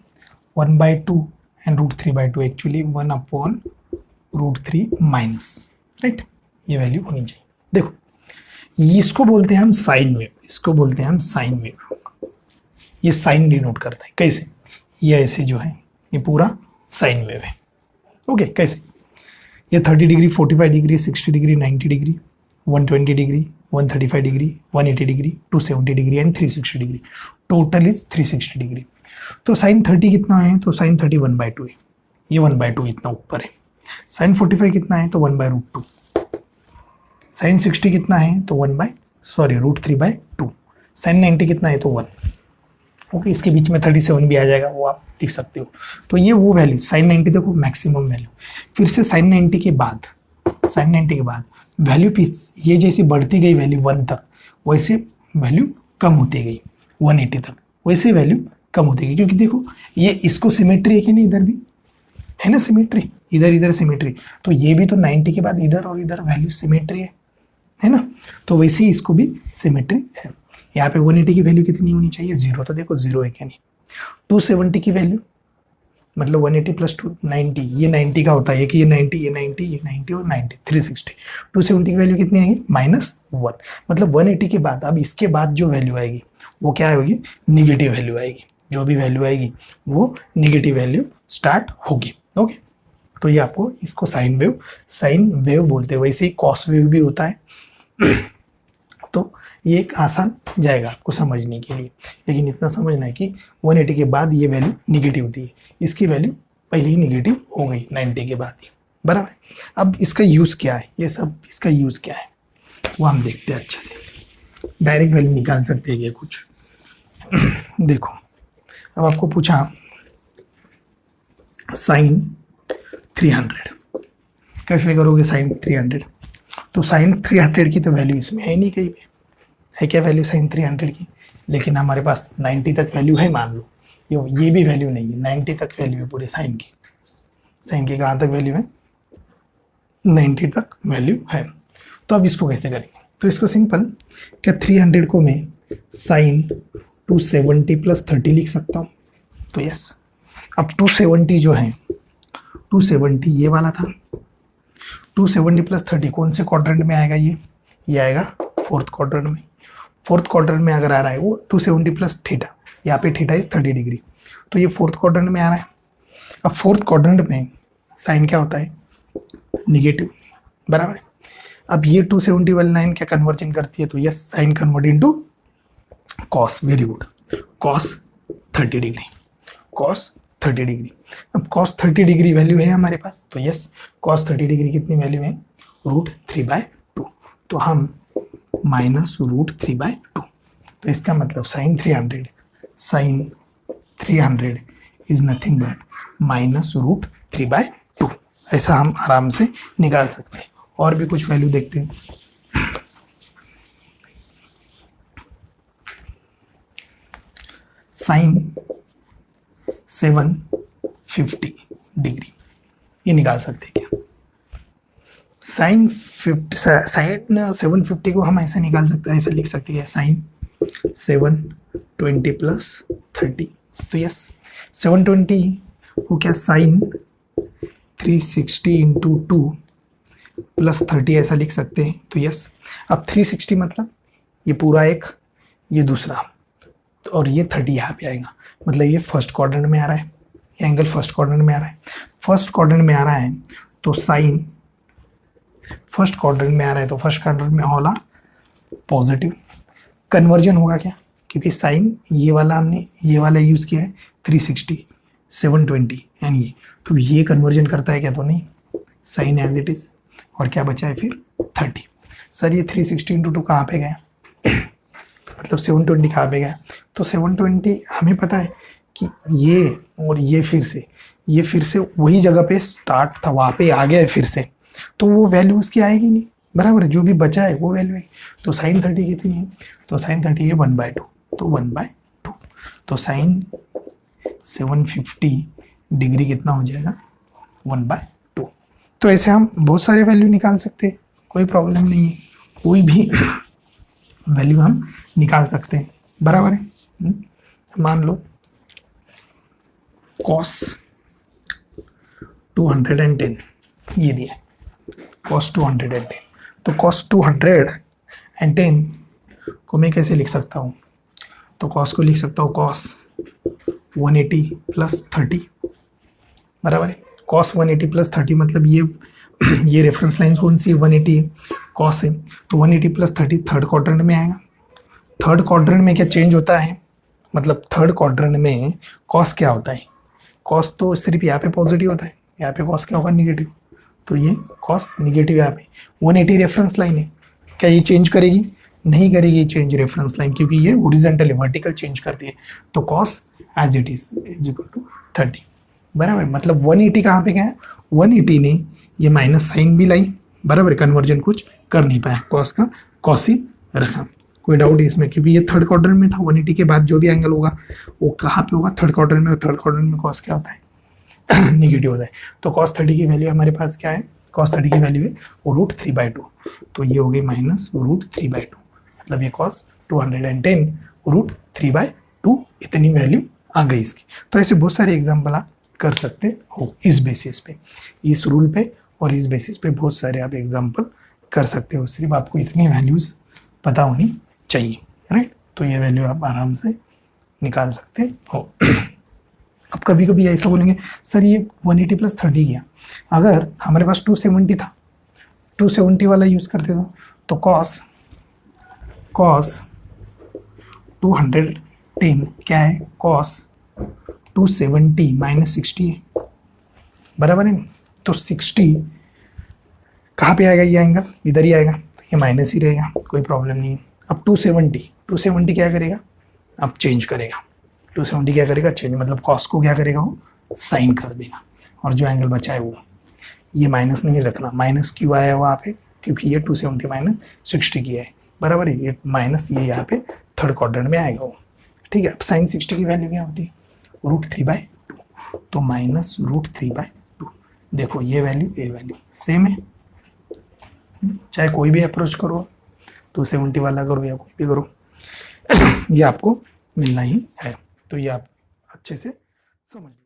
1/2 एंड √3/2 एक्चुअली 1/√3 माइनस, राइट, ये वैल्यू होनी चाहिए। देखो इसको बोलते हैं हम साइन वेव, इसको बोलते हैं हम साइन वेव। ये साइन डिनोट करता है, कैसे, ये ऐसे जो है ये पूरा साइन वेव है। ओके, कैसे, ये 30 degree, 45 degree, 60 degree, 90 degree, 120 degree, 135 degree, 180 degree, 270 degree and 360 degree, total is 360 degree. तो साइन 30 कितना है तो साइन 30 1/2 है, ये 1/2 इतना ऊपर है। साइन 45 कितना है तो 1/√2। साइन 60 कितना है तो √3/2। साइन 90 कितना है तो 1। ओके, इसके बीच में 37 भी आ जाएगा, वो आप लिख सकते हो। तो ये वो वैल्यू साइन 90 देखो मैक्सिमम वैल्यू, फिर से साइन 90 के बाद वैल्यू ये जैसी बढ़ती गई वैल्यू 1 तक, वैसे वैल्यू कम होती गई 180 तक, वैसे वैल्यू कम होती गई। क्योंकि देखो ये इसको सिमेट्री है कि नहीं, इधर भी है ना सिमेट्री, इधर सिमेट्री, तो ये भी तो 90 के बाद इधर और इधर वैल्यू सिमेट्री है ना, तो वैसे ही इसको भी सिमेट्री है। यहाँ पे 180 की वैल्यू कितनी होनी चाहिए, 0, तो देखो 0 है क्या नहीं। 270 की वैल्यू मतलब 180 प्लस 290, ये 90 का होता है, कि ये 90, ये 90, ये 90 और 90, 360। 270 की वैल्यू कितनी आएगी -1, मतलब 180 के बाद अब इसके बाद जो वैल्यू आएगी वो क्या होगी, निगेटिव वैल्यू आएगी। जो भी वैल्यू आएगी वो निगेटिव वैल्यू स्टार्ट होगी। ओके, तो ये आपको इसको साइन वेव बोलते हैं। वैसे ही कॉस वेव भी होता है तो ये एक आसान जाएगा आपको समझने के लिए, लेकिन इतना समझना है कि 180 के बाद ये वैल्यू निगेटिव थी, इसकी वैल्यू पहले ही निगेटिव हो गई 90 के बाद ही, बराबर। अब इसका यूज़ क्या है, ये सब इसका यूज़ क्या है वो हम देखते हैं अच्छे से। डायरेक्ट वैल्यू निकाल सकते हैं क्या कुछ देखो, अब आपको पूछा साइन 300 कैसे करोगे, साइन 300, तो साइन 300 की तो वैल्यू इसमें है नहीं, कहीं पे है क्या वैल्यू साइन 300 की, लेकिन हमारे पास 90 तक वैल्यू है, मान लो ये भी वैल्यू नहीं है, 90 तक वैल्यू है पूरे साइन की। साइन की कहाँ तक वैल्यू है, 90 तक वैल्यू है। तो अब इसको कैसे करेंगे, तो इसको सिंपल, क्या 300 को मैं साइन 270 प्लस 30 लिख सकता हूँ, तो यस। अब 270 जो है 270 ये वाला था, 270 प्लस 30 कौन से क्वाड्रेंट में आएगा, ये आएगा फोर्थ क्वाड्रेंट में। फोर्थ क्वाड्रेंट में अगर आ रहा है वो 270 प्लस थीटा, यहाँ पे थीटा इज 30 डिग्री, तो ये फोर्थ क्वाड्रेंट में आ रहा है। अब फोर्थ क्वाड्रेंट में साइन क्या होता है, निगेटिव, बराबर है। अब ये 270 वाली लाइन क्या कन्वर्जन करती है, तो yes sine convert into cos, very good, cos 30 degree, cos 30 degree. अब कॉस 30 डिग्री वैल्यू है हमारे पास, तो यस कॉस 30 डिग्री कितनी वैल्यू है, √3/2, तो हम -√3/2, तो इसका मतलब साइन 300 इज नथिंग बट -√3/2, ऐसा हम आराम से निकाल सकते हैं। और भी कुछ वैल्यू देखते हैं, साइन 750 डिग्री ये निकाल सकते हैं क्या, साइन 750 को हम ऐसे निकाल सकते हैं, ऐसे लिख सकते हैं साइन 720 प्लस 30, तो यस 720 को क्या साइन 360 इंटू 2 प्लस 30 ऐसा लिख सकते हैं, तो यस। अब 360 मतलब ये पूरा एक, ये दूसरा, और ये 30 यहाँ पे आएगा, मतलब ये फर्स्ट क्वाड्रेंट में आ रहा है, ये एंगल फर्स्ट क्वाड्रेंट में आ रहा है। फर्स्ट क्वाड्रेंट में आ रहा है तो साइन फर्स्ट क्वाड्रेंट में आ रहा है, तो फर्स्ट क्वाड्रेंट में ऑल आर पॉजिटिव। कन्वर्जन होगा क्या, क्योंकि साइन ये वाला हमने ये वाला यूज़ किया है 360 720 यानी ये, तो ये कन्वर्जन करता है क्या, तो नहीं, साइन एज इट इज़, और क्या बचा है फिर 30। सर ये 360 इंटू 2 कहाँ पे गया, मतलब 720 कहाँ पे गया, तो 720 हमें पता है कि ये और ये फिर से वही जगह पे स्टार्ट था, वहाँ पे आ गया है फिर से, तो वो वैल्यू उसकी आएगी नहीं, बराबर है, जो भी बचा है वो वैल्यू है। तो साइन 30 कितनी है, तो साइन 30 है 1/2, तो 1/2, तो साइन 750 डिग्री कितना हो जाएगा 1/2। तो ऐसे हम बहुत सारे वैल्यू निकाल सकते हैं, कोई प्रॉब्लम नहीं है, कोई भी वैल्यू हम निकाल सकते हैं, बराबर है। मान लो cos 210 ये दिया है, cos 210, तो cos 210 को मैं कैसे लिख सकता हूँ, तो cos को लिख सकता हूँ cos 180 + 30, बराबर है। cos 180 + 30 मतलब ये रेफरेंस लाइन कौन सी 180 है, cos है, तो 180 + 30 थर्ड क्वाड्रेंट में आएगा। थर्ड क्वाड्रेंट में क्या चेंज होता है, मतलब थर्ड क्वाड्रेंट में cos क्या होता है, cos तो सिर्फ यहाँ पे पॉजिटिव होता है, यहाँ पे cos क्या होगा निगेटिव, तो ये cos निगेटिव यहाँ पे 180 रेफरेंस लाइन है, क्या ये चेंज करेगी, नहीं करेगी चेंज रेफरेंस लाइन, क्योंकि ये ओरिजेंटल है, वर्टिकल चेंज करती है, तो cos एज इट इज = 30, बराबर। मतलब 180 कहाँ पे गया है, 180 ने ये माइनस साइन भी लाई, बराबर, कन्वर्जन कुछ कर नहीं पाया, cos का cos ही रखा। कोई डाउट है इसमें, क्योंकि ये थर्ड क्वाड्रेंट में था, 180 के बाद जो भी एंगल होगा वो कहाँ पे होगा, थर्ड क्वाड्रेंट में, थर्ड क्वाड्रेंट में cos क्या होता है निगेटिव होता है। तो cos 30 की वैल्यू हमारे पास क्या है, cos 30 की वैल्यू है √3/2, तो ये हो गई -√3/2, मतलब ये cos 210 √3/2 इतनी वैल्यू आ गई इसकी। तो ऐसे बहुत सारे एग्जाम्पल आप कर सकते हो इस बेसिस पे, इस रूल पे और इस बेसिस पे बहुत सारे आप एग्जाम्पल कर सकते हो, सिर्फ आपको इतनी वैल्यूज पता होनी चाहिए, राइट। तो ये वैल्यू आप आराम से निकाल सकते हो। अब कभी कभी ऐसा बोलेंगे सर ये 180 + 30 गया, अगर हमारे पास 270 था, 270 वाला यूज़ करते तो cos 210 क्या है, cos 270 - 60 है, बराबर है। तो 60 कहाँ पे आएगा, ये एंगल इधर ही आएगा, तो ये माइनस ही रहेगा, कोई प्रॉब्लम नहीं है। अब 270 क्या करेगा, अब चेंज करेगा, 270 क्या करेगा चेंज, मतलब cos को क्या करेगा वो साइन कर देगा, और जो एंगल बचा है वो ये माइनस नहीं रखना, माइनस क्यों आया वहाँ पे, क्योंकि ये 270 - 60 की है, बराबर है, ये माइनस ये यहाँ पे थर्ड क्वाड्रेंट में आएगा वो, ठीक है। अब साइन 60 की वैल्यू क्या होती है √3/2, तो -√3/2, देखो ये वैल्यू सेम है, चाहे कोई भी अप्रोच करो, 270 वाला करो या कोई भी करो ये आपको मिलना ही है, तो ये आप अच्छे से समझ लो।